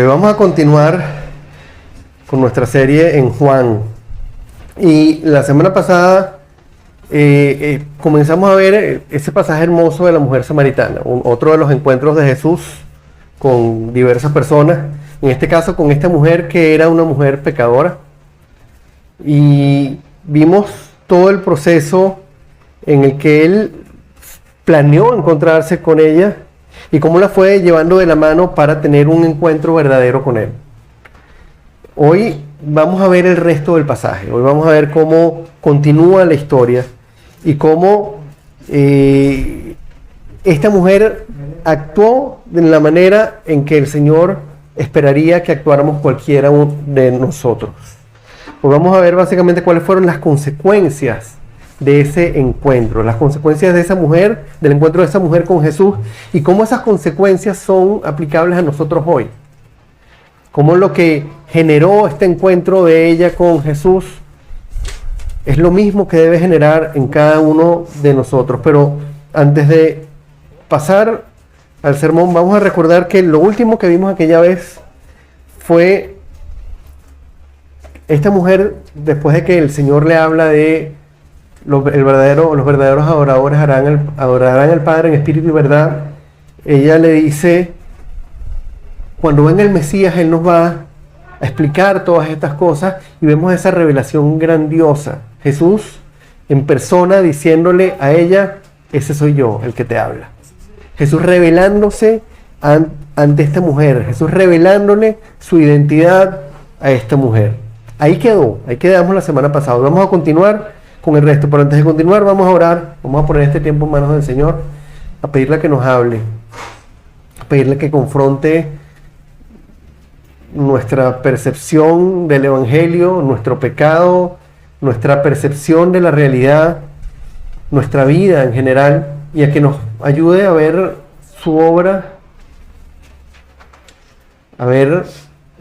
Vamos a continuar con nuestra serie en Juan. Y la semana pasada comenzamos a ver ese pasaje hermoso de la mujer samaritana, otro de los encuentros de Jesús con diversas personas, en este caso con esta mujer que era una mujer pecadora. Y vimos todo el proceso en el que él planeó encontrarse con ella y cómo la fue llevando de la mano para tener un encuentro verdadero con él. Hoy vamos a ver el resto del pasaje. Hoy vamos a ver cómo continúa la historia y cómo esta mujer actuó de la manera en que el Señor esperaría que actuáramos cualquiera de nosotros. Hoy vamos a ver básicamente cuáles fueron las consecuencias de ese encuentro, las consecuencias de esa mujer, del encuentro de esa mujer con Jesús, y cómo esas consecuencias son aplicables a nosotros hoy. Cómo lo que generó este encuentro de ella con Jesús es lo mismo que debe generar en cada uno de nosotros. Pero antes de pasar al sermón, vamos a recordar que lo último que vimos aquella vez fue esta mujer, después de que el Señor le habla de los verdaderos adoradores adorarán al Padre en espíritu y verdad. Ella le dice: cuando venga el Mesías, Él nos va a explicar todas estas cosas, y vemos esa revelación grandiosa. Jesús en persona diciéndole a ella: ese soy yo, el que te habla. Jesús revelándose ante esta mujer, Jesús revelándole su identidad a esta mujer. Ahí quedamos la semana pasada. Vamos a continuar con el resto, pero antes de continuar vamos a orar, vamos a poner este tiempo en manos del Señor, a pedirle que nos hable, a pedirle que confronte nuestra percepción del Evangelio, nuestro pecado, nuestra percepción de la realidad, nuestra vida en general, y a que nos ayude a ver su obra, a ver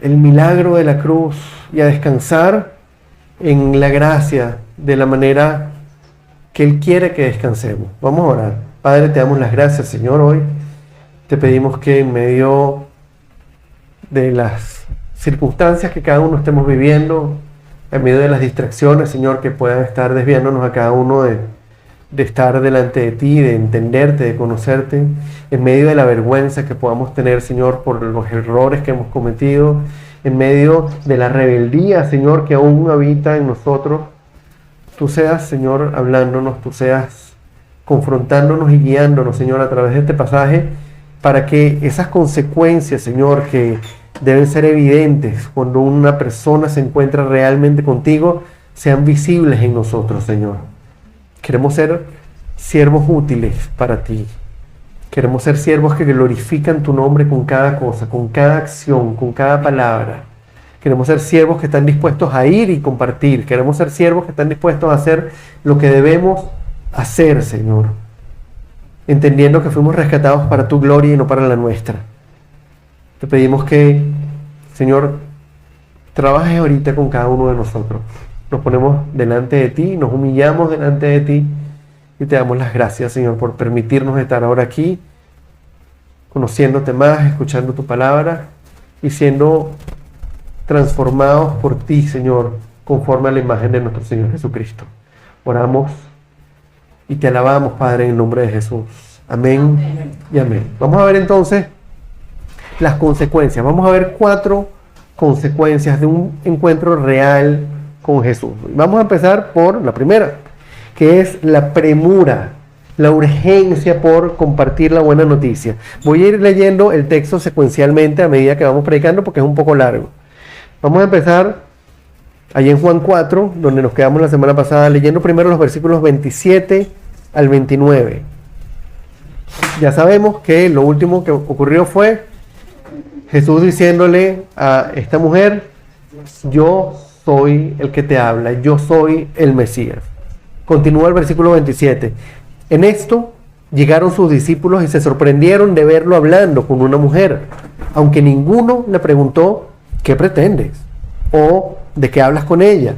el milagro de la cruz y a descansar en la gracia de la manera que Él quiere que descansemos. Vamos a orar. Padre, te damos las gracias, Señor, hoy. Te pedimos que en medio de las circunstancias que cada uno estemos viviendo, en medio de las distracciones, Señor, que puedan estar desviándonos a cada uno de estar delante de ti, de entenderte, de conocerte, en medio de la vergüenza que podamos tener, Señor, por los errores que hemos cometido, en medio de la rebeldía, Señor, que aún habita en nosotros. Tú seas, Señor, hablándonos, tú seas confrontándonos y guiándonos, Señor, a través de este pasaje, para que esas consecuencias, Señor, que deben ser evidentes cuando una persona se encuentra realmente contigo, sean visibles en nosotros, Señor. Queremos ser siervos útiles para ti. Queremos ser siervos que glorifican tu nombre con cada cosa, con cada acción, con cada palabra. Queremos ser siervos que están dispuestos a ir y compartir. Queremos ser siervos que están dispuestos a hacer lo que debemos hacer, Señor, entendiendo que fuimos rescatados para tu gloria y no para la nuestra. Te pedimos que, Señor, trabajes ahorita con cada uno de nosotros. Nos ponemos delante de ti, nos humillamos delante de ti y te damos las gracias, Señor, por permitirnos estar ahora aquí, conociéndote más, escuchando tu palabra y siendo transformados por ti, Señor, conforme a la imagen de nuestro Señor Jesucristo. Oramos y te alabamos, Padre, en el nombre de Jesús. Amén y amén. Vamos a ver entonces las consecuencias. Vamos a ver 4 consecuencias de un encuentro real con Jesús. Vamos a empezar por la primera, que es la premura, la urgencia por compartir la buena noticia. Voy a ir leyendo el texto secuencialmente a medida que vamos predicando porque es un poco largo. Vamos a empezar allí en Juan 4, donde nos quedamos la semana pasada, leyendo primero los versículos 27 al 29. Ya sabemos que lo último que ocurrió fue Jesús diciéndole a esta mujer: yo soy el que te habla, yo soy el Mesías. Continúa el versículo 27. En esto llegaron sus discípulos y se sorprendieron de verlo hablando con una mujer, aunque ninguno le preguntó: ¿qué pretendes? ¿O de qué hablas con ella?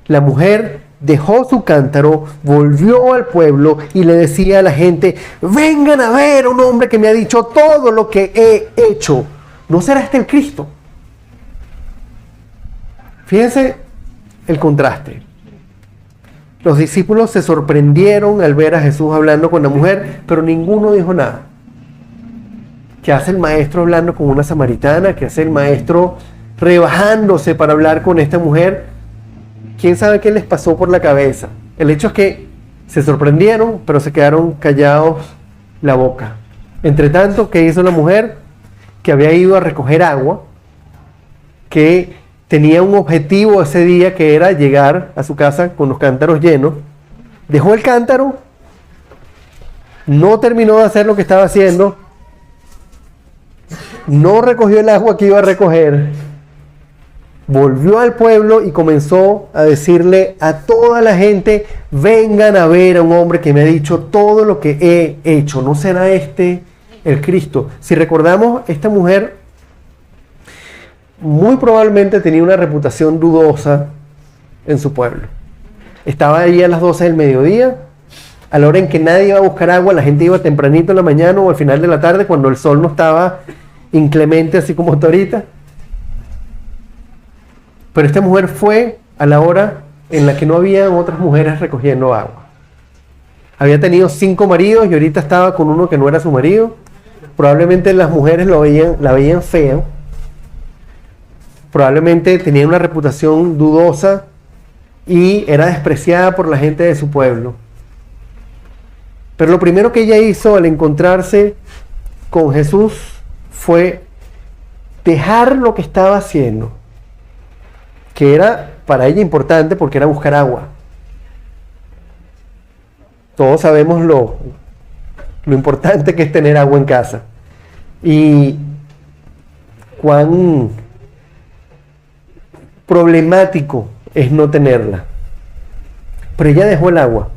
La mujer dejó su cántaro, volvió al pueblo y le decía a la gente: vengan a ver a un hombre que me ha dicho todo lo que he hecho. ¿no será este el Cristo? Fíjense el contraste. Los discípulos se sorprendieron al ver a Jesús hablando con la mujer, pero ninguno dijo nada. ¿Qué hace el maestro hablando con una samaritana? ¿Qué hace el maestro rebajándose para hablar con esta mujer? ¿Quién sabe qué les pasó por la cabeza? El hecho es que se sorprendieron, pero se quedaron callados la boca. Entre tanto, ¿qué hizo la mujer? Que había ido a recoger agua, que tenía un objetivo ese día, que era llegar a su casa con los cántaros llenos. Dejó el cántaro, no terminó de hacer lo que estaba haciendo, no recogió el agua que iba a recoger, volvió al pueblo y comenzó a decirle a toda la gente: vengan a ver a un hombre que me ha dicho todo lo que he hecho. ¿No será este el Cristo? Si recordamos, esta mujer muy probablemente tenía una reputación dudosa en su pueblo. Estaba ahí a las 12 del mediodía, a la hora en que nadie iba a buscar agua. La gente iba tempranito en la mañana o al final de la tarde, cuando el sol no estaba inclemente así como está ahorita. Pero esta mujer fue a la hora en la que no había otras mujeres recogiendo agua. Había tenido 5 maridos y ahorita estaba con uno que no era su marido. Probablemente las mujeres la veían fea. Probablemente tenía una reputación dudosa y era despreciada por la gente de su pueblo. Pero lo primero que ella hizo al encontrarse con Jesús fue dejar lo que estaba haciendo, que era para ella importante porque era buscar agua. Todos sabemos lo importante que es tener agua en casa y cuán problemático es no tenerla. Pero ella dejó el agua,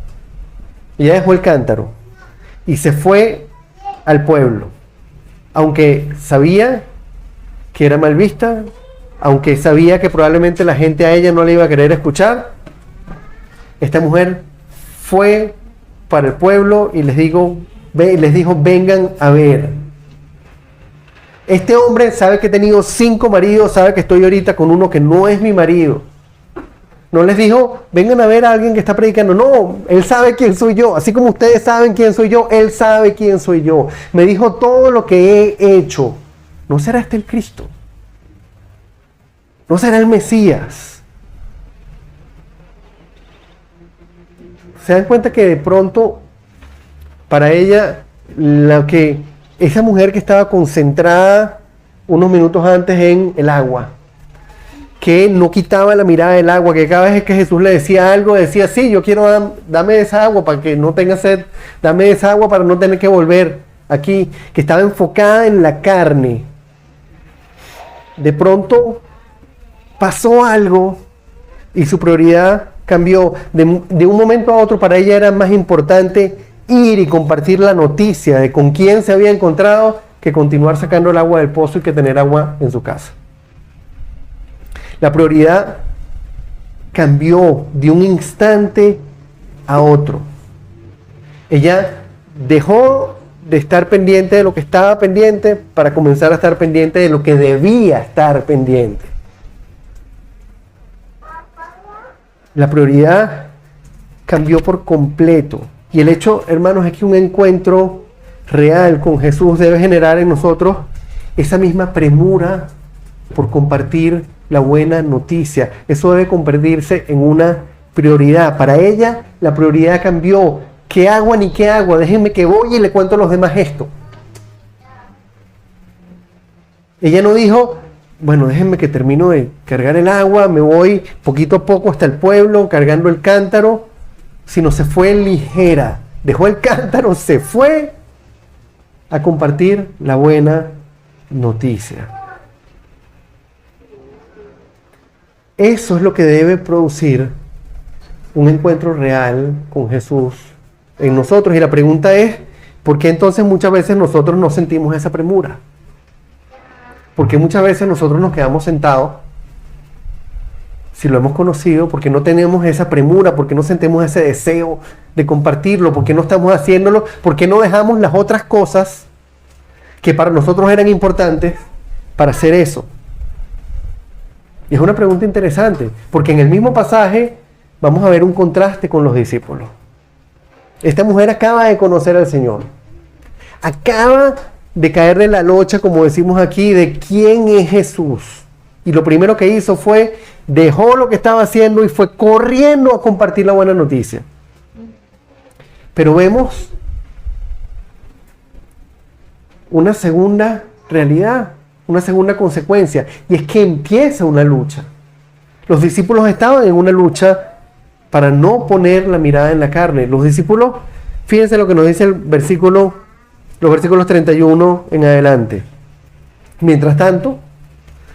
ella dejó el cántaro y se fue al pueblo, aunque sabía que era mal vista, aunque sabía que probablemente la gente a ella no le iba a querer escuchar. Esta mujer fue para el pueblo y les dijo: vengan a ver. Este hombre sabe que he tenido 5 maridos, sabe que estoy ahorita con uno que no es mi marido. No les dijo: vengan a ver a alguien que está predicando. No, él sabe quién soy yo. Así como ustedes saben quién soy yo, él sabe quién soy yo. Me dijo todo lo que he hecho. ¿No será este el Cristo? ¿No será el Mesías? ¿Se dan cuenta que de pronto para ella esa mujer que estaba concentrada unos minutos antes en el agua, que no quitaba la mirada del agua, que cada vez que Jesús le decía algo, decía: sí, yo quiero, dame esa agua para que no tenga sed, dame esa agua para no tener que volver aquí, que estaba enfocada en la carne, de pronto pasó algo y su prioridad cambió. De un momento a otro para ella era más importante ir y compartir la noticia de con quién se había encontrado que continuar sacando el agua del pozo y que tener agua en su casa. La prioridad cambió de un instante a otro. Ella dejó de estar pendiente de lo que estaba pendiente para comenzar a estar pendiente de lo que debía estar pendiente. La prioridad cambió por completo. Y el hecho, hermanos, es que un encuentro real con Jesús debe generar en nosotros esa misma premura por compartir la buena noticia. Eso debe convertirse en una prioridad. Para ella, la prioridad cambió. ¿Qué agua ni qué agua? Déjenme que voy y le cuento a los demás esto. Ella no dijo: bueno, déjenme que termino de cargar el agua, me voy poquito a poco hasta el pueblo cargando el cántaro, sino se fue ligera. Dejó el cántaro, se fue a compartir la buena noticia. Eso es lo que debe producir un encuentro real con Jesús en nosotros. Y la pregunta es: ¿por qué entonces muchas veces nosotros no sentimos esa premura? ¿Por qué muchas veces nosotros nos quedamos sentados si lo hemos conocido? ¿Por qué no tenemos esa premura? ¿Por qué no sentimos ese deseo de compartirlo? ¿Por qué no estamos haciéndolo? ¿Por qué no dejamos las otras cosas que para nosotros eran importantes para hacer eso? Y es una pregunta interesante, porque en el mismo pasaje vamos a ver un contraste con los discípulos. Esta mujer acaba de conocer al Señor. Acaba de caerle la locha, como decimos aquí, de quién es Jesús. Y lo primero que hizo fue, dejó lo que estaba haciendo y fue corriendo a compartir la buena noticia. Pero vemos una segunda realidad, una segunda consecuencia, y es que empieza una lucha. Los discípulos estaban en una lucha para no poner la mirada en la carne. Los discípulos, fíjense lo que nos dice los versículos 31 en adelante. Mientras tanto,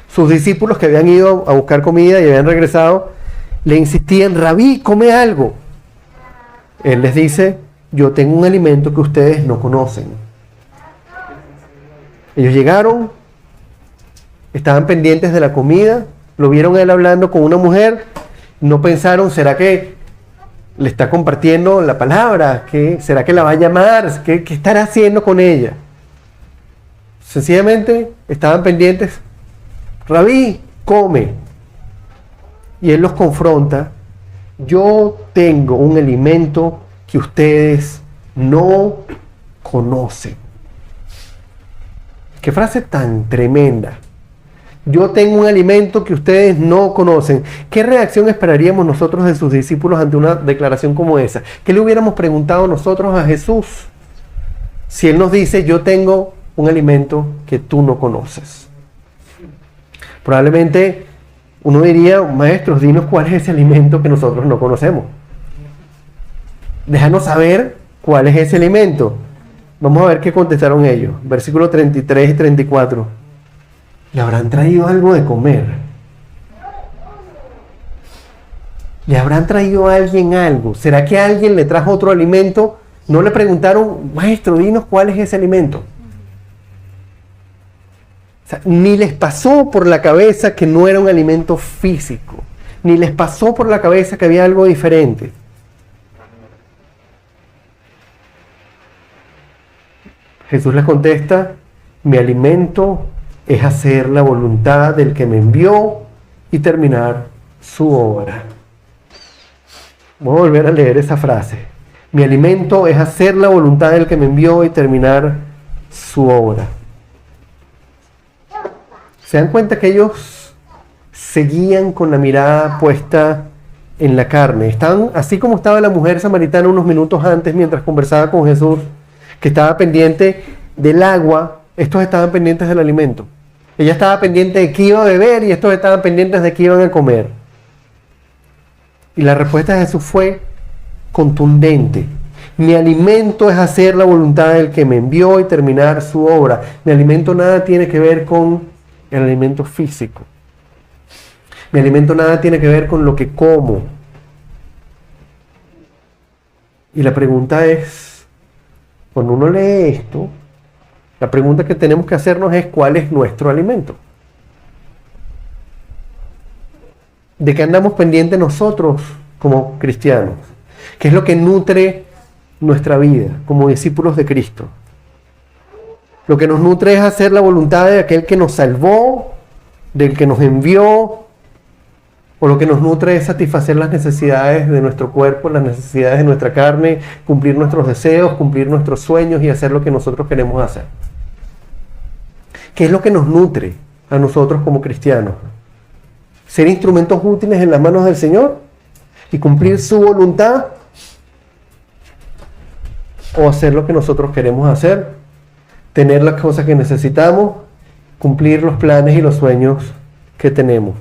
sus discípulos que habían ido a buscar comida y habían regresado, le insistían, Rabí, come algo. Él les dice, yo tengo un alimento que ustedes no conocen. Ellos llegaron, estaban pendientes de la comida, lo vieron a él hablando con una mujer, no pensaron, ¿será que le está compartiendo la palabra? ¿Será que la va a llamar? ¿Qué estará haciendo con ella? Sencillamente estaban pendientes, Rabí, come. Y él los confronta, yo tengo un alimento que ustedes no conocen. Qué frase tan tremenda. Yo tengo un alimento que ustedes no conocen. ¿Qué reacción esperaríamos nosotros de sus discípulos ante una declaración como esa? ¿Qué le hubiéramos preguntado nosotros a Jesús si Él nos dice, yo tengo un alimento que tú no conoces? Probablemente uno diría, maestros, dinos cuál es ese alimento que nosotros no conocemos. Déjanos saber cuál es ese alimento. Vamos a ver qué contestaron ellos. Versículos 33 y 34. ¿Le habrán traído algo de comer? ¿Le habrán traído a alguien algo? ¿Será que alguien le trajo otro alimento? No le preguntaron, maestro, dinos cuál es ese alimento. O sea, ni les pasó por la cabeza que no era un alimento físico. Ni les pasó por la cabeza que había algo diferente. Jesús les contesta, mi alimento es hacer la voluntad del que me envió y terminar su obra. Voy a volver a leer esa frase. Mi alimento es hacer la voluntad del que me envió y terminar su obra. ¿Se dan cuenta que ellos seguían con la mirada puesta en la carne? Están así como estaba la mujer samaritana unos minutos antes mientras conversaba con Jesús, que estaba pendiente del agua, estos estaban pendientes del alimento. Ella estaba pendiente de qué iba a beber y estos estaban pendientes de qué iban a comer. Y la respuesta de Jesús fue contundente. Mi alimento es hacer la voluntad del que me envió y terminar su obra. Mi alimento nada tiene que ver con el alimento físico. Mi alimento nada tiene que ver con lo que como. Y la pregunta es, cuando uno lee esto, la pregunta que tenemos que hacernos es ¿cuál es nuestro alimento? ¿De qué andamos pendientes nosotros como cristianos? ¿Qué es lo que nutre nuestra vida como discípulos de Cristo? Lo que nos nutre es hacer la voluntad de aquel que nos salvó, del que nos envió, o lo que nos nutre es satisfacer las necesidades de nuestro cuerpo, las necesidades de nuestra carne, cumplir nuestros deseos, cumplir nuestros sueños y hacer lo que nosotros queremos hacer. ¿Qué es lo que nos nutre a nosotros como cristianos? ¿Ser instrumentos útiles en las manos del Señor y cumplir su voluntad? ¿O hacer lo que nosotros queremos hacer? Tener las cosas que necesitamos, cumplir los planes y los sueños que tenemos.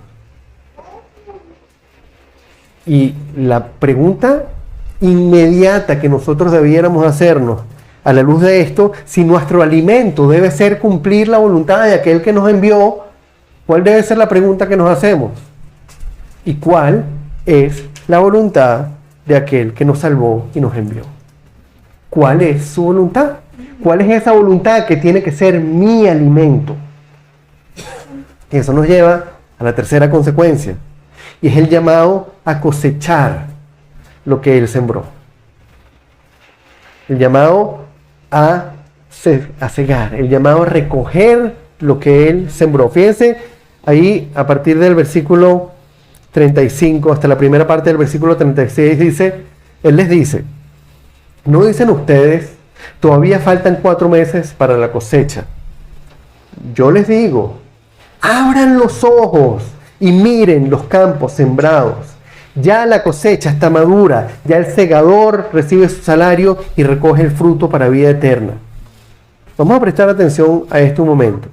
Y la pregunta inmediata que nosotros debiéramos hacernos a la luz de esto, si nuestro alimento debe ser cumplir la voluntad de aquel que nos envió, ¿cuál debe ser la pregunta que nos hacemos? ¿Y cuál es la voluntad de aquel que nos salvó y nos envió? ¿Cuál es su voluntad? ¿Cuál es esa voluntad que tiene que ser mi alimento? Y eso nos lleva a la tercera consecuencia, y es el llamado a cosechar lo que Él sembró. El llamado a cegar, el llamado a recoger lo que Él sembró. Fíjense ahí a partir del versículo 35 hasta la primera parte del versículo 36 dice, Él les dice, ¿no dicen ustedes, todavía faltan 4 meses para la cosecha? Yo les digo, abran los ojos y miren los campos sembrados. Ya la cosecha está madura, ya el segador recibe su salario y recoge el fruto para vida eterna. Vamos a prestar atención a esto un momento.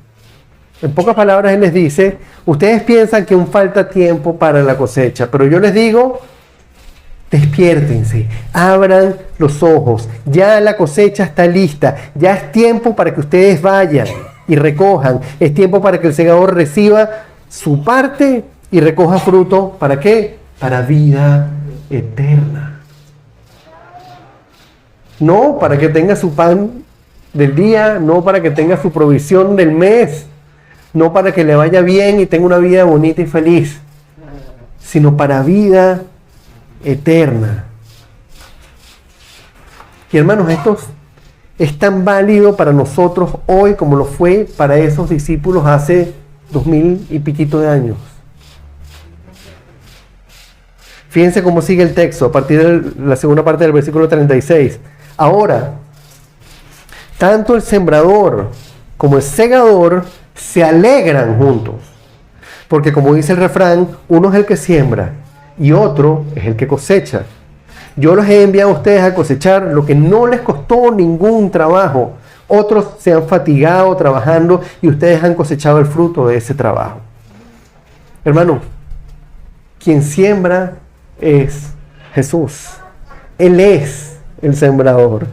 En pocas palabras, Él les dice, ustedes piensan que aún falta tiempo para la cosecha, pero yo les digo, despiértense, abran los ojos, ya la cosecha está lista, ya es tiempo para que ustedes vayan y recojan, es tiempo para que el segador reciba su parte y recoja fruto, ¿para qué? Para vida eterna. No para que tenga su pan del día, no para que tenga su provisión del mes, no para que le vaya bien y tenga una vida bonita y feliz, sino para vida eterna. Y hermanos, esto es tan válido para nosotros hoy como lo fue para esos discípulos hace 2000 y piquito de años. Fíjense cómo sigue el texto a partir de la segunda parte del versículo 36. Ahora, tanto el sembrador como el segador se alegran juntos. Porque como dice el refrán, uno es el que siembra y otro es el que cosecha. Yo los he enviado a ustedes a cosechar lo que no les costó ningún trabajo. Otros se han fatigado trabajando y ustedes han cosechado el fruto de ese trabajo. Hermano, quien siembra es Jesús. Él es el sembrador.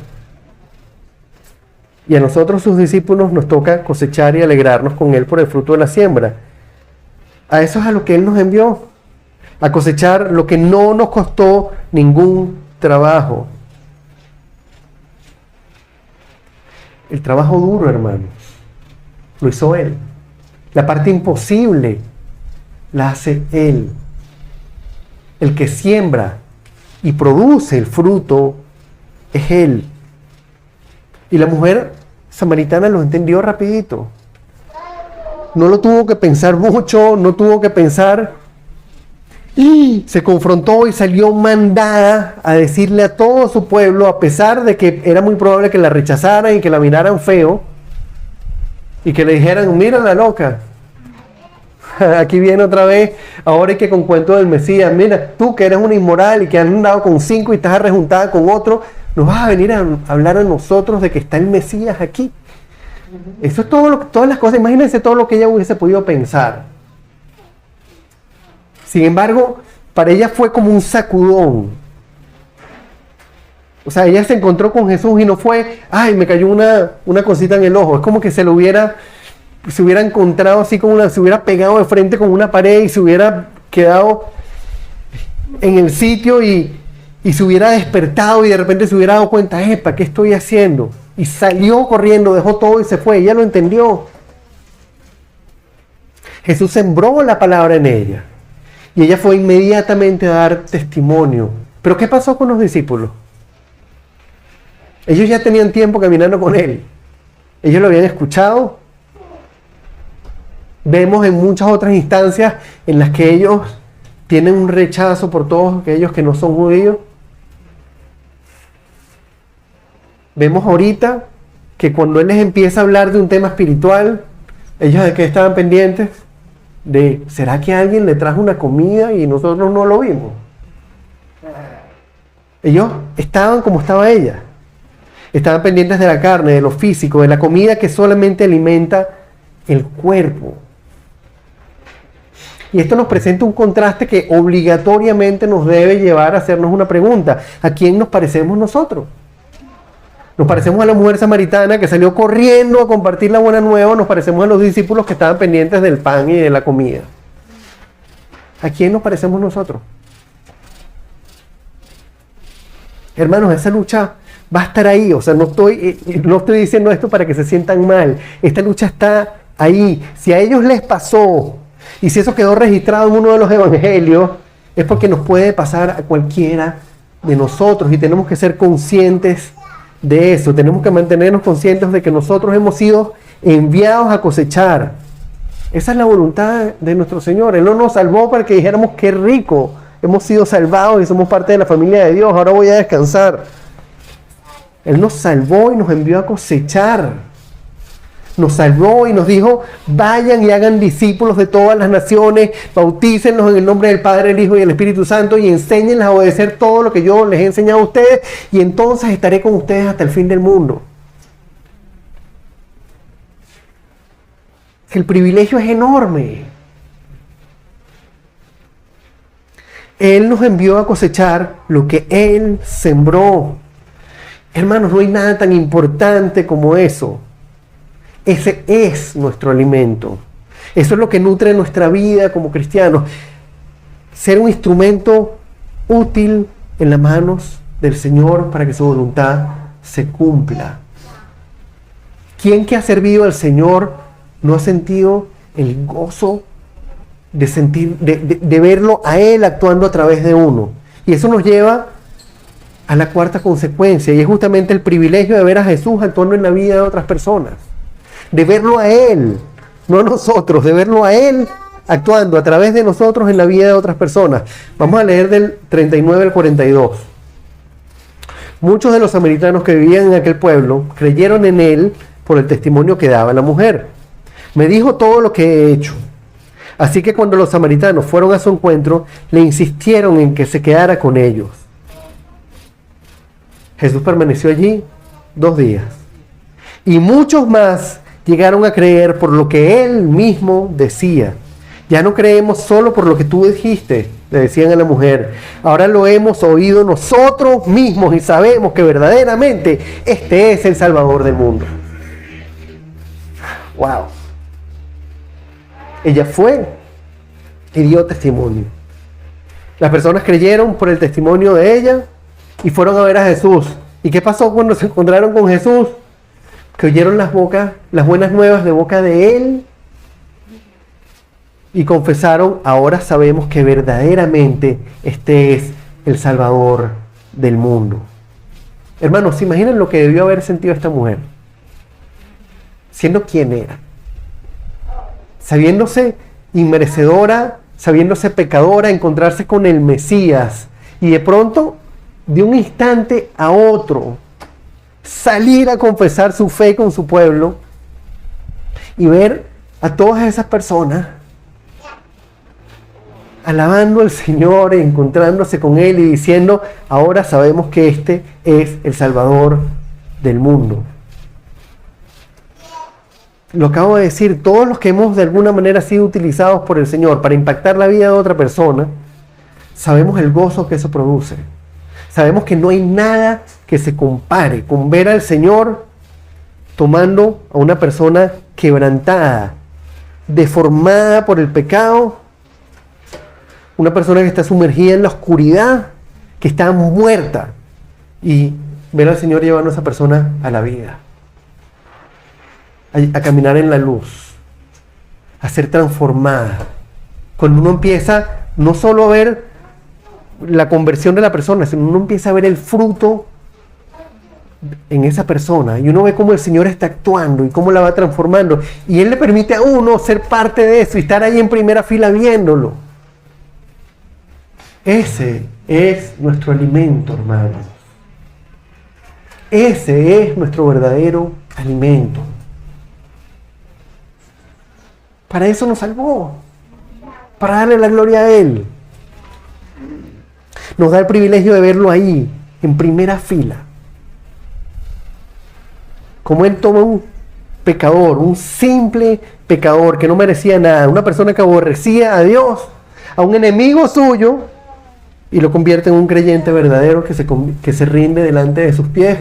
Y a nosotros, sus discípulos, nos toca cosechar y alegrarnos con Él por el fruto de la siembra. A eso es a lo que Él nos envió. A cosechar lo que no nos costó ningún trabajo. El trabajo duro, hermanos, lo hizo Él. La parte imposible la hace Él. El que siembra y produce el fruto es Él. Y la mujer samaritana lo entendió rapidito. No lo tuvo que pensar mucho, no tuvo que pensar. Y se confrontó y salió mandada a decirle a todo su pueblo, a pesar de que era muy probable que la rechazaran y que la miraran feo, y que le dijeran, mira la loca, aquí viene otra vez, ahora hay que con cuento del Mesías, mira, tú que eres una inmoral y que has andado con 5 y estás arrejuntada con otro, nos vas a venir a hablar a nosotros de que está el Mesías aquí. Eso es todo todas las cosas, imagínense todo lo que ella hubiese podido pensar. Sin embargo, para ella fue como un sacudón. O sea, ella se encontró con Jesús y no fue, ay, me cayó una cosita en el ojo. Es como que se hubiera encontrado así como se hubiera pegado de frente con una pared y se hubiera quedado en el sitio y se hubiera despertado y de repente se hubiera dado cuenta, ¿para qué estoy haciendo? Y salió corriendo, dejó todo y se fue. Ella lo entendió. Jesús sembró la palabra en ella. Y ella fue inmediatamente a dar testimonio. Pero ¿qué pasó con los discípulos? Ellos ya tenían tiempo caminando con Él. Ellos lo habían escuchado. Vemos en muchas otras instancias en las que ellos tienen un rechazo por todos aquellos que no son judíos. Vemos ahorita que cuando Él les empieza a hablar de un tema espiritual, ellos de qué estaban pendientes, de ¿será que alguien le trajo una comida y nosotros no lo vimos? Ellos estaban como estaba ella. Estaban pendientes de la carne, de lo físico, de la comida que solamente alimenta el cuerpo. Y esto nos presenta un contraste que obligatoriamente nos debe llevar a hacernos una pregunta. ¿A quién nos parecemos nosotros? Nos parecemos a la mujer samaritana que salió corriendo a compartir la buena nueva, nos parecemos a los discípulos que estaban pendientes del pan y de la comida. ¿A quién nos parecemos nosotros? Hermanos, esa lucha va a estar ahí. O sea, no estoy diciendo esto para que se sientan mal. Esta lucha está ahí. Si a ellos les pasó y si eso quedó registrado en uno de los evangelios, es porque nos puede pasar a cualquiera de nosotros y tenemos que ser conscientes de eso. Tenemos que mantenernos conscientes de que nosotros hemos sido enviados a cosechar. Esa es la voluntad de nuestro Señor. Él no nos salvó para que dijéramos qué rico, hemos sido salvados y somos parte de la familia de Dios, ahora voy a descansar. Él nos salvó y nos envió a cosechar. Nos salvó y nos dijo, vayan y hagan discípulos de todas las naciones, bautícenlos en el nombre del Padre, el Hijo y el Espíritu Santo y enséñenles a obedecer todo lo que yo les he enseñado a ustedes y entonces estaré con ustedes hasta el fin del mundo. El privilegio es enorme. Él nos envió a cosechar lo que Él sembró. Hermanos, no hay nada tan importante como eso. Ese es nuestro alimento. Eso es lo que nutre nuestra vida como cristianos. Ser un instrumento útil en las manos del Señor para que su voluntad se cumpla. ¿Quién que ha servido al Señor no ha sentido el gozo de verlo a Él actuando a través de uno? Y eso nos lleva a la cuarta consecuencia, y es justamente el privilegio de ver a Jesús actuando en la vida de otras personas. De verlo a Él, no a nosotros, de verlo a Él actuando a través de nosotros en la vida de otras personas. Vamos a leer del 39 al 42. Muchos de los samaritanos que vivían en aquel pueblo creyeron en Él por el testimonio que daba la mujer. Me dijo todo lo que he hecho. Así que cuando los samaritanos fueron a su encuentro, le insistieron en que se quedara con ellos. Jesús permaneció allí 2 días. Y muchos más llegaron a creer por lo que Él mismo decía. Ya no creemos solo por lo que tú dijiste, le decían a la mujer. Ahora lo hemos oído nosotros mismos y sabemos que verdaderamente este es el Salvador del mundo. ¡Wow! Ella fue y dio testimonio. Las personas creyeron por el testimonio de ella y fueron a ver a Jesús. ¿Y qué pasó cuando se encontraron con Jesús? Que oyeron las buenas nuevas de boca de Él y confesaron, ahora sabemos que verdaderamente este es el Salvador del mundo. Hermanos, ¿se imaginan lo que debió haber sentido esta mujer? Siendo quien era, sabiéndose inmerecedora, sabiéndose pecadora, encontrarse con el Mesías y de pronto, de un instante a otro, salir a confesar su fe con su pueblo y ver a todas esas personas alabando al Señor, encontrándose con Él y diciendo, ahora sabemos que este es el Salvador del mundo. Lo acabo de decir, todos los que hemos de alguna manera sido utilizados por el Señor para impactar la vida de otra persona, sabemos el gozo que eso produce. Sabemos que no hay nada que se compare con ver al Señor tomando a una persona quebrantada, deformada por el pecado, una persona que está sumergida en la oscuridad, que está muerta, y ver al Señor llevando a esa persona a la vida, a caminar en la luz, a ser transformada. Cuando uno empieza no solo a ver la conversión de la persona, sino uno empieza a ver el fruto en esa persona y uno ve cómo el Señor está actuando y cómo la va transformando y Él le permite a uno ser parte de eso y estar ahí en primera fila viéndolo. Ese es nuestro alimento, hermanos. Ese es nuestro verdadero alimento. Para eso nos salvó, para darle la gloria a Él. Nos da el privilegio de verlo ahí, en primera fila. Como Él toma un pecador, un simple pecador que no merecía nada, una persona que aborrecía a Dios, a un enemigo suyo, y lo convierte en un creyente verdadero que se rinde delante de sus pies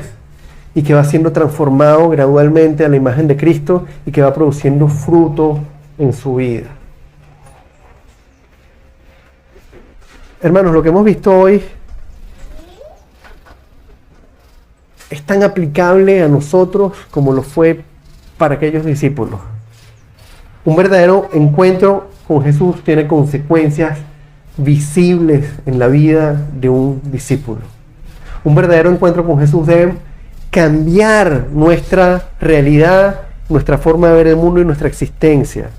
y que va siendo transformado gradualmente a la imagen de Cristo y que va produciendo fruto en su vida. Hermanos, lo que hemos visto hoy es tan aplicable a nosotros como lo fue para aquellos discípulos. Un verdadero encuentro con Jesús tiene consecuencias visibles en la vida de un discípulo. Un verdadero encuentro con Jesús debe cambiar nuestra realidad nuestra forma de ver el mundo y nuestra existencia.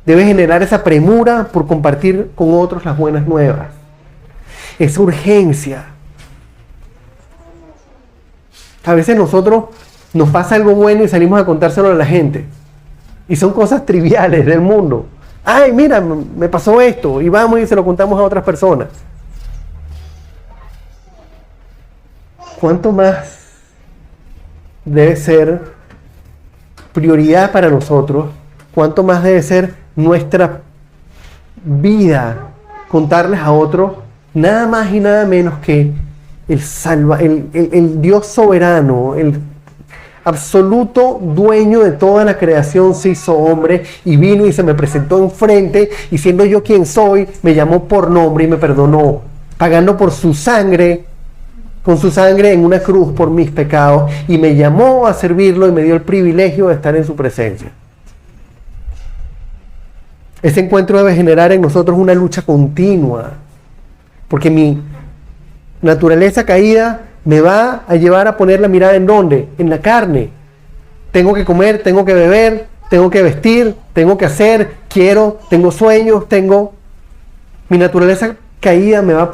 Debe generar esa premura por compartir con otros las buenas nuevas. Esa urgencia. A veces nosotros nos pasa algo bueno y salimos a contárselo a la gente. Y son cosas triviales del mundo. Ay, mira, me pasó esto. Y vamos y se lo contamos a otras personas. ¿Cuánto más debe ser prioridad para nosotros? ¿Cuánto más debe ser nuestra vida contarles a otros nada más y nada menos que el Dios soberano, el absoluto dueño de toda la creación, se hizo hombre y vino y se me presentó enfrente, y siendo yo quien soy, me llamó por nombre y me perdonó, pagando por su sangre, con su sangre en una cruz por mis pecados, y me llamó a servirlo y me dio el privilegio de estar en su presencia. Ese encuentro debe generar en nosotros una lucha continua, porque mi naturaleza caída me va a llevar a poner la mirada ¿en dónde? En la carne. Tengo que comer, tengo que beber, tengo que vestir, tengo que hacer, quiero, tengo sueños, mi naturaleza caída me va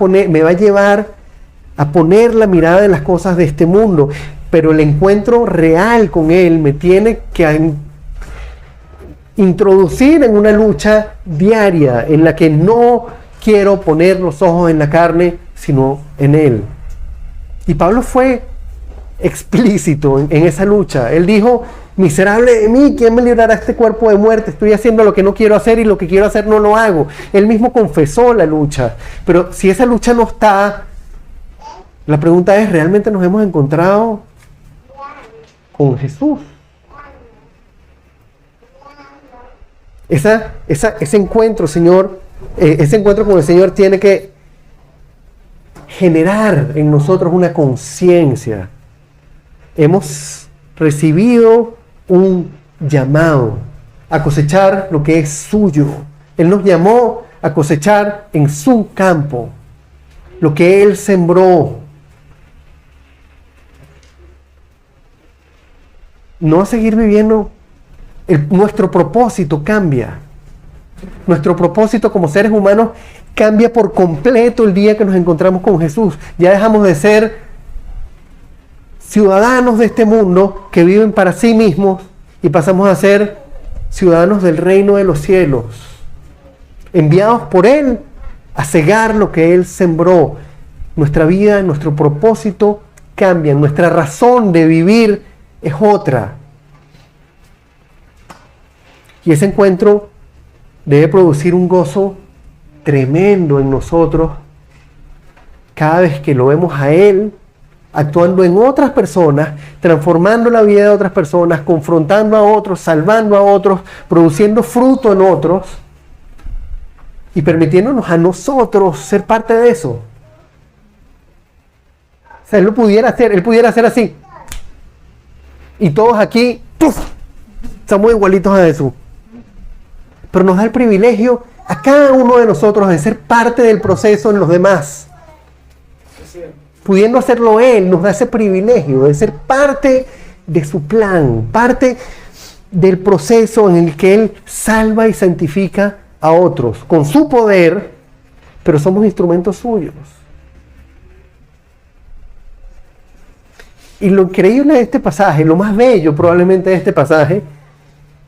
a llevar a poner la mirada en las cosas de este mundo, pero el encuentro real con Él me tiene que introducir en una lucha diaria en la que no quiero poner los ojos en la carne, sino en Él. Y Pablo fue explícito en esa lucha. Él dijo: miserable de mí, ¿quién me librará de este cuerpo de muerte? Estoy haciendo lo que no quiero hacer y lo que quiero hacer no lo hago. Él mismo confesó la lucha. Pero si esa lucha no está, la pregunta es: ¿realmente nos hemos encontrado con Jesús? Ese encuentro, Señor, ese encuentro con el Señor tiene que generar en nosotros una conciencia. Hemos recibido un llamado a cosechar lo que es suyo. Él nos llamó a cosechar en su campo lo que Él sembró. No a seguir viviendo. Nuestro propósito cambia. Nuestro propósito como seres humanos cambia por completo el día que nos encontramos con Jesús. Ya dejamos de ser ciudadanos de este mundo que viven para sí mismos y pasamos a ser ciudadanos del reino de los cielos, enviados por Él a cegar lo que Él sembró. Nuestra vida, nuestro propósito cambian, nuestra razón de vivir es otra. Y ese encuentro debe producir un gozo tremendo en nosotros cada vez que lo vemos a Él actuando en otras personas, transformando la vida de otras personas, confrontando a otros, salvando a otros, produciendo fruto en otros y permitiéndonos a nosotros ser parte de eso. O sea, Él pudiera hacer así. Y todos aquí, ¡puf!, somos igualitos a Jesús. Pero nos da el privilegio a cada uno de nosotros de ser parte del proceso en los demás. Pudiendo hacerlo Él, nos da ese privilegio de ser parte de su plan, parte del proceso en el que Él salva y santifica a otros con su poder, pero somos instrumentos suyos. Y lo increíble de este pasaje, lo más bello probablemente de este pasaje,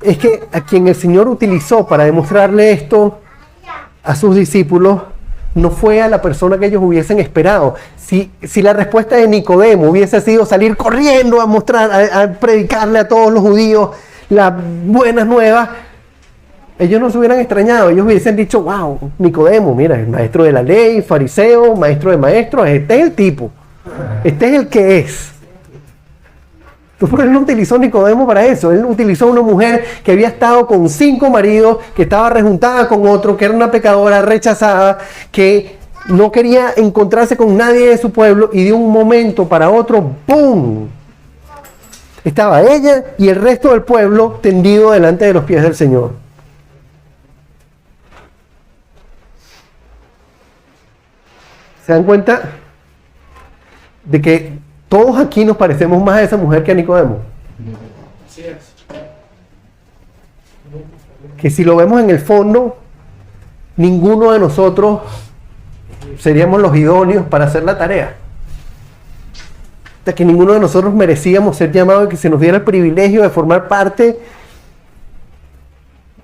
es que a quien el Señor utilizó para demostrarle esto a sus discípulos no fue a la persona que ellos hubiesen esperado. Si la respuesta de Nicodemo hubiese sido salir corriendo a mostrar, a predicarle a todos los judíos las buenas nuevas, ellos no se hubieran extrañado. Ellos hubiesen dicho: wow, Nicodemo, mira, el maestro de la ley, fariseo, maestro de maestros, este es el tipo, este es el que es. Pero Él no utilizó Nicodemo para eso. Él utilizó una mujer que había estado con 5 maridos, que estaba rejuntada con otro, que era una pecadora rechazada, que no quería encontrarse con nadie de su pueblo, y de un momento para otro, ¡pum!, estaba ella y el resto del pueblo tendido delante de los pies del Señor. ¿Se dan cuenta de que todos aquí nos parecemos más a esa mujer que a Nicodemo? Que si lo vemos en el fondo, ninguno de nosotros seríamos los idóneos para hacer la tarea. De que ninguno de nosotros merecíamos ser llamados y que se nos diera el privilegio de formar parte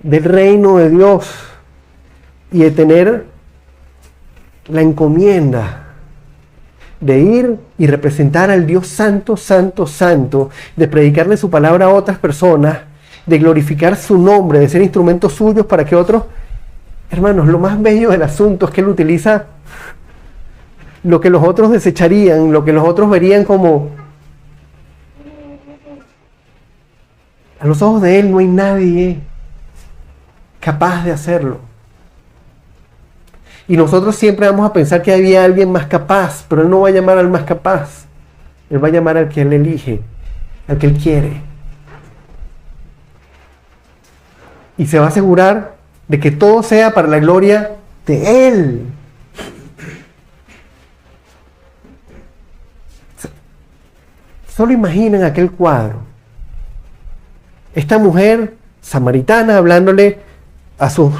del reino de Dios y de tener la encomienda de ir y representar al Dios santo, santo, santo, de predicarle su palabra a otras personas, de glorificar su nombre, de ser instrumentos suyos para que otros, hermanos, lo más bello del asunto es que él utiliza lo que los otros desecharían, lo que los otros verían como... A los ojos de él no hay nadie capaz de hacerlo. Y nosotros siempre vamos a pensar que había alguien más capaz, pero él no va a llamar al más capaz. Él va a llamar al que él elige, al que él quiere. Y se va a asegurar de que todo sea para la gloria de él. Solo imaginen aquel cuadro. Esta mujer samaritana hablándole a sus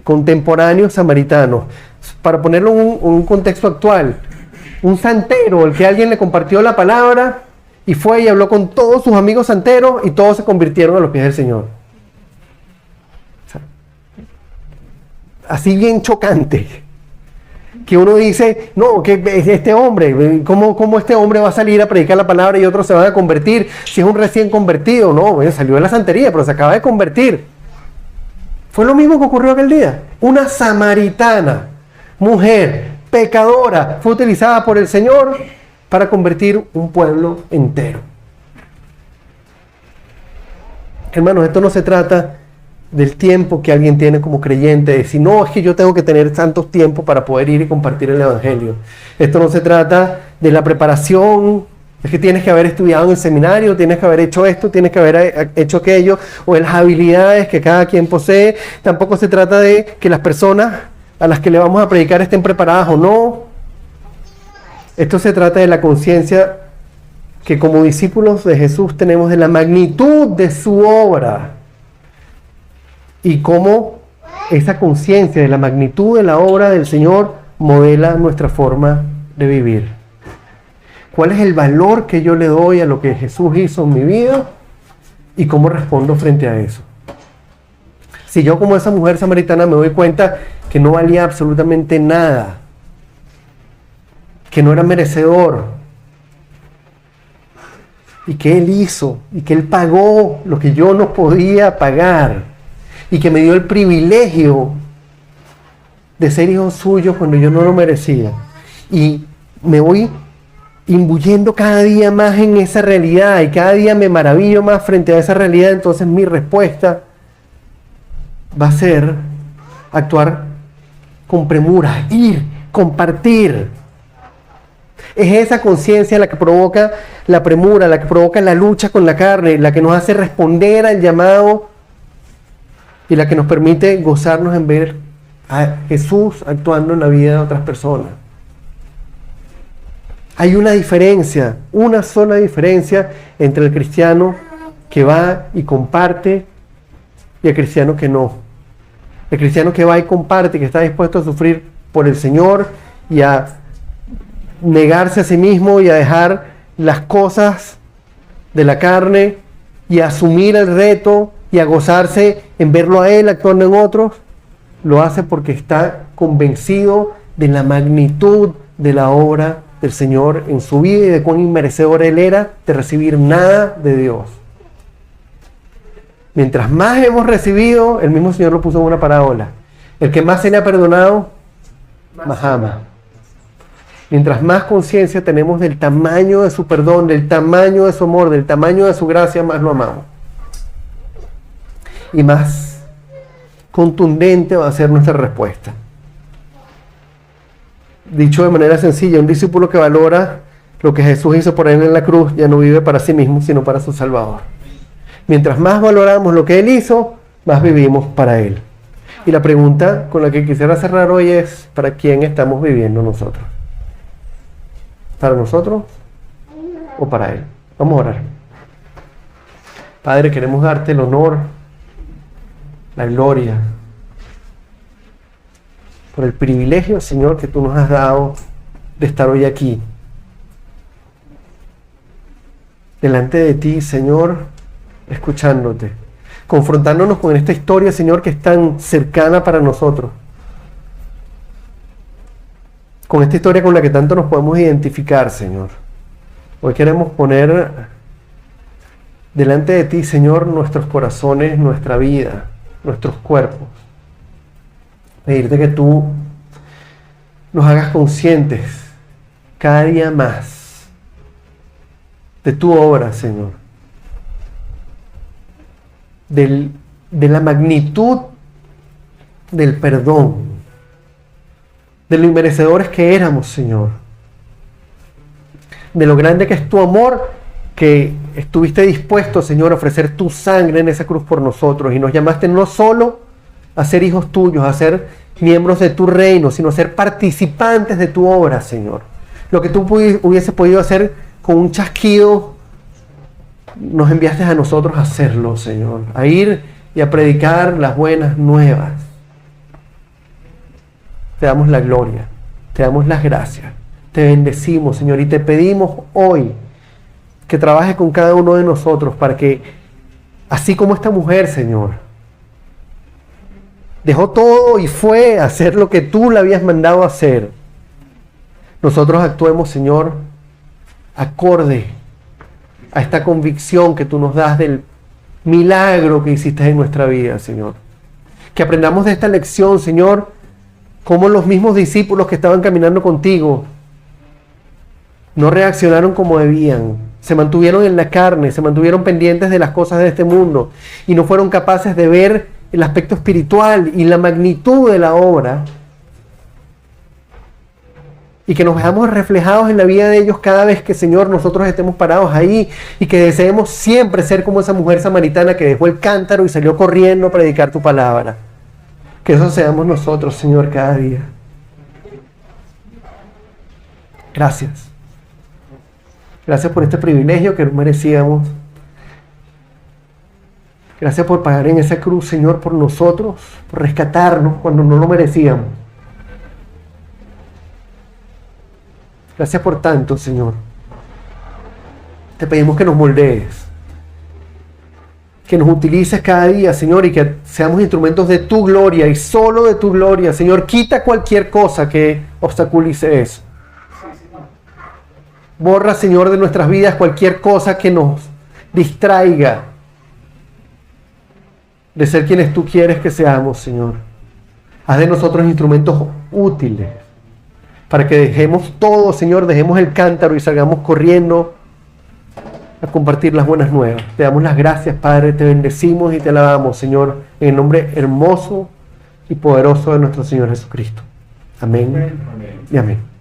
contemporáneos samaritanos. Para ponerlo en un contexto actual, un santero, el que alguien le compartió la palabra y fue y habló con todos sus amigos santeros y todos se convirtieron a los pies del Señor. O sea, así bien chocante. Que uno dice, no, que este hombre, ¿cómo este hombre va a salir a predicar la palabra y otros se van a convertir si es un recién convertido? No, bueno, salió de la santería, pero se acaba de convertir. Fue lo mismo que ocurrió aquel día. Una samaritana, mujer, pecadora, fue utilizada por el Señor para convertir un pueblo entero. Hermanos, esto no se trata del tiempo que alguien tiene como creyente, de decir, no, es que yo tengo que tener tantos tiempos para poder ir y compartir el Evangelio. Esto no se trata de la preparación, es que tienes que haber estudiado en el seminario, tienes que haber hecho esto, tienes que haber hecho aquello, o de las habilidades que cada quien posee. Tampoco se trata de que las personas a las que le vamos a predicar estén preparadas o no. Esto se trata de la conciencia que como discípulos de Jesús tenemos de la magnitud de su obra. Y cómo esa conciencia de la magnitud de la obra del Señor modela nuestra forma de vivir. ¿Cuál es el valor que yo le doy a lo que Jesús hizo en mi vida? Y cómo respondo frente a eso. Si yo como esa mujer samaritana me doy cuenta que no valía absolutamente nada, que no era merecedor, y que Él hizo, y que Él pagó lo que yo no podía pagar, y que me dio el privilegio de ser hijo suyo cuando yo no lo merecía. Y me voy imbuyendo cada día más en esa realidad y cada día me maravillo más frente a esa realidad. Entonces mi respuesta va a ser actuar con premura, ir, compartir. Es esa conciencia la que provoca la premura, la que provoca la lucha con la carne, la que nos hace responder al llamado y la que nos permite gozarnos en ver a Jesús actuando en la vida de otras personas. Hay una diferencia, una sola diferencia entre el cristiano que va y comparte y el cristiano que no. El cristiano que va y comparte, que está dispuesto a sufrir por el Señor y a negarse a sí mismo y a dejar las cosas de la carne y a asumir el reto y a gozarse en verlo a Él actuando en otros, lo hace porque está convencido de la magnitud de la obra del Señor en su vida y de cuán inmerecedor Él era de recibir nada de Dios. Mientras más hemos recibido, el mismo Señor lo puso en una parábola. El que más se le ha perdonado, más ama. Mientras más conciencia tenemos del tamaño de su perdón, del tamaño de su amor, del tamaño de su gracia, más lo amamos. Y más contundente va a ser nuestra respuesta. Dicho de manera sencilla, un discípulo que valora lo que Jesús hizo por él en la cruz ya no vive para sí mismo, sino para su Salvador. Mientras más valoramos lo que Él hizo, más vivimos para Él. Y la pregunta con la que quisiera cerrar hoy es, ¿para quién estamos viviendo nosotros? ¿Para nosotros o para Él? Vamos a orar. Padre, queremos darte el honor, la gloria, por el privilegio, Señor, que tú nos has dado de estar hoy aquí. Delante de ti, Señor, escuchándote, confrontándonos con esta historia, Señor, que es tan cercana para nosotros. Con esta historia con la que tanto nos podemos identificar, Señor. Hoy queremos poner delante de ti, Señor, nuestros corazones, nuestra vida, nuestros cuerpos. Pedirte que tú nos hagas conscientes cada día más de tu obra, Señor. De la magnitud del perdón, de lo inmerecedores que éramos, Señor. De lo grande que es tu amor, que estuviste dispuesto, Señor, a ofrecer tu sangre en esa cruz por nosotros y nos llamaste no solo a ser hijos tuyos, a ser miembros de tu reino, sino a ser participantes de tu obra, Señor. Lo que tú hubieses podido hacer con un chasquido, nos enviaste a nosotros a hacerlo, Señor, a ir y a predicar las buenas nuevas. Te damos la gloria, te damos las gracias, te bendecimos, Señor, y te pedimos hoy que trabajes con cada uno de nosotros para que, así como esta mujer, Señor, dejó todo y fue a hacer lo que tú le habías mandado a hacer, nosotros actuemos, Señor, acorde a esta convicción que tú nos das del milagro que hiciste en nuestra vida, Señor. Que aprendamos de esta lección, Señor, cómo los mismos discípulos que estaban caminando contigo no reaccionaron como debían, se mantuvieron en la carne, se mantuvieron pendientes de las cosas de este mundo y no fueron capaces de ver el aspecto espiritual y la magnitud de la obra, y que nos veamos reflejados en la vida de ellos cada vez que, Señor, nosotros estemos parados ahí, y que deseemos siempre ser como esa mujer samaritana que dejó el cántaro y salió corriendo a predicar tu palabra. Que eso seamos nosotros, Señor, cada día. Gracias. Gracias por este privilegio que no merecíamos. Gracias por pagar en esa cruz, Señor, por nosotros, por rescatarnos cuando no lo merecíamos. Gracias por tanto, Señor. Te pedimos que nos moldees, que nos utilices cada día, Señor, y que seamos instrumentos de tu gloria y solo de tu gloria, Señor. Quita cualquier cosa que obstaculice eso. Borra, Señor, de nuestras vidas cualquier cosa que nos distraiga de ser quienes tú quieres que seamos, Señor. Haz de nosotros instrumentos útiles para que dejemos todo, Señor, dejemos el cántaro y salgamos corriendo a compartir las buenas nuevas. Te damos las gracias, Padre, te bendecimos y te alabamos, Señor, en el nombre hermoso y poderoso de nuestro Señor Jesucristo. Amén y amén.